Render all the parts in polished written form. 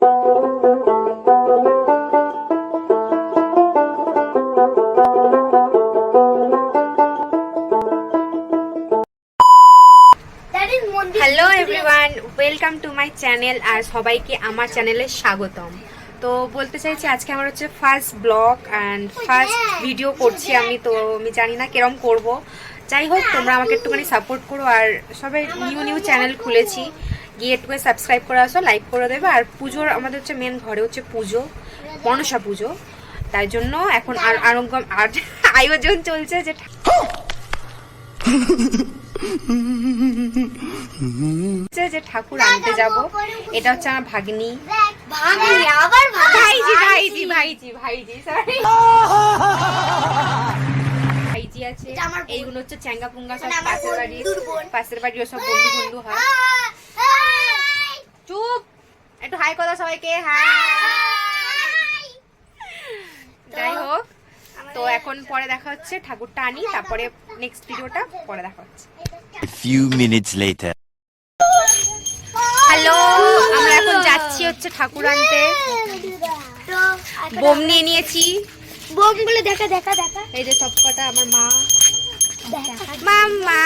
Hello everyone, welcome to my channel. আর সবাইকে আমার চ্যানেলে স্বাগতম। তো বলতে চাইছি আজকে আমার হচ্ছে first blog and first video করছি আমি। তো আমি জানি না কিরম করব, যাই হোক তোমরা আমাকে একটুখানি সাপোর্ট করো। আর সবাই নিউ চ্যানেল খুলেছি, গিয়ে একটুখানি সাবস্ক্রাইব করে আসো, লাইক করে দেবে। আর পুজোর আমাদের হচ্ছে মেন ঘরে হচ্ছে পুজো, মনসা পুজো, তাই জন্য এখন আর আয়োজন চলছে যে ঠাকুর আনতে যাব। এটা হচ্ছে আমার ভাগ্নি, ভাইজি আছে। এইগুলো হচ্ছে চ্যাঙ্গা পুঙ্গা, সব পাশের বাড়ির সব বন্ধু বন্ধু হয়। চুপ, একটু হাই কথা সবাইকে, হাই। যাই হোক, তো এখন পরে দেখা হচ্ছে, ঠাকুরটা আনি, তারপরে নেক্সট ভিডিওটা পরে দেখা হচ্ছে। A few minutes later. Hello, আমরা এখন যাচ্ছি হচ্ছে ঠাকুর আনতে। বোম নিয়ে নিয়েছি, বোমগুলো দেখা দেখা দেখা। এই যে সব কটা আমার মা, মাম্মা।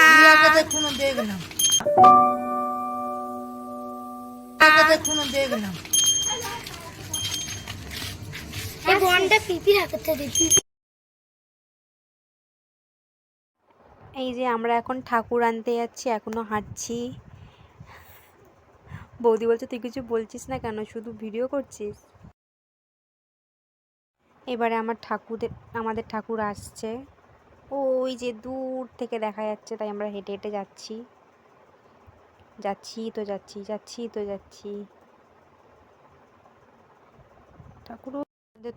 দেখুন দেখলাম, দেখুন দেখলাম এই বোমটা পিপির হাতে দিই। এই যে আমরা এখন ঠাকুর আনতে যাচ্ছি, এখনো হাঁটছি। বৌদি বলছে তুই কিছু বলছিস না কেন, শুধু ভিডিও করছিস। এবারে আমাদের ঠাকুর আসছে, ওই যে দূর থেকে দেখা যাচ্ছে, তাই আমরা হেঁটে হেঁটে যাচ্ছি। ঠাকুর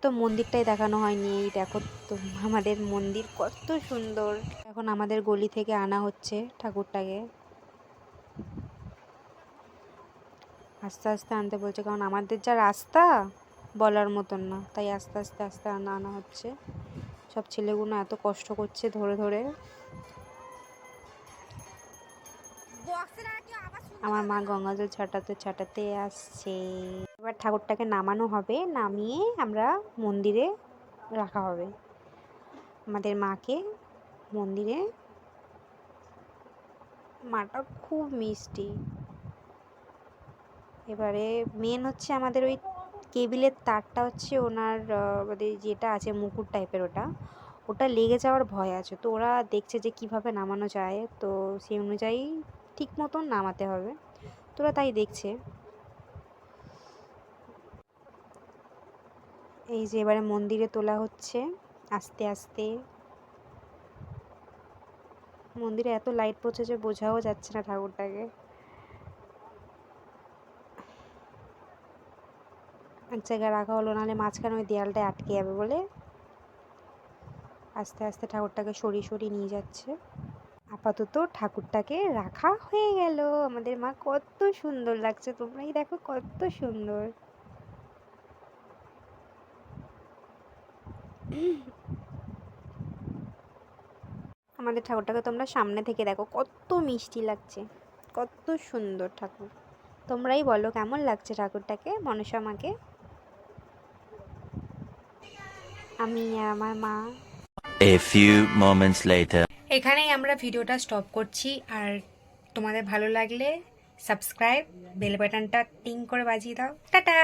তো মন্দিরটাই দেখানো হয়নি। এই দেখো তো আমাদের মন্দির কত সুন্দর। এখন আমাদের গলি থেকে আনা হচ্ছে ঠাকুরটাকে, আস্তে আস্তে আনতে বলছে, কারণ আমাদের যা রাস্তা বলার মতন না, তাই আস্তে আস্তে আনা হচ্ছে। সব ছেলেগুলো এত কষ্ট করছে ধরে ধরে। আমার মা গঙ্গা জল ছাটাতে আসছে। এবার ঠাকুরটাকে নামানো হবে, নামিয়ে আমরা মন্দিরে রাখা হবে। আমাদের মাকে মন্দিরে, মাটা খুব মিষ্টি। এবারে মেন হচ্ছে আমাদের ওই কেবিলের তারটা হচ্ছে ওনার আমাদের যেটা আছে মুকুট টাইপের, ওটা লেগে যাওয়ার ভয় আছে। তো ওরা দেখছে যে কিভাবে নামানো যায়, তো সেই অনুযায়ী ঠিক মতন নামাতে হবে, তোরা তাই দেখছে। এই যে এবারে মন্দিরে তোলা হচ্ছে আস্তে আস্তে। মন্দিরে এত লাইট পড়ছে যে বোঝাও যাচ্ছে না ঠাকুরটাকে। এক জায়গায় রাখা হলো, নাহলে মাঝখানে ওই দেয়ালটায় আটকে যাবে বলে আস্তে আস্তে ঠাকুরটাকে সরিয়ে নিয়ে যাচ্ছে। আপাতত ঠাকুরটাকে রাখা হয়ে গেল। আমাদের মা কত সুন্দর লাগছে, তোমরাই দেখো কত সুন্দর। আমাদের ঠাকুরটাকে তোমরা সামনে থেকে দেখো, কত মিষ্টি লাগছে, কত সুন্দর ঠাকুর। তোমরাই বলো কেমন লাগছে ঠাকুরটাকে, মনসা মাকে। আমি আর আমার মা। A few moments later. এখানেই আমরা ভিডিওটা স্টপ করছি। আর তোমাদের ভালো লাগলে সাবস্ক্রাইব, বেল বাটনটা টিং করে বাজিয়ে দাও। টাটা।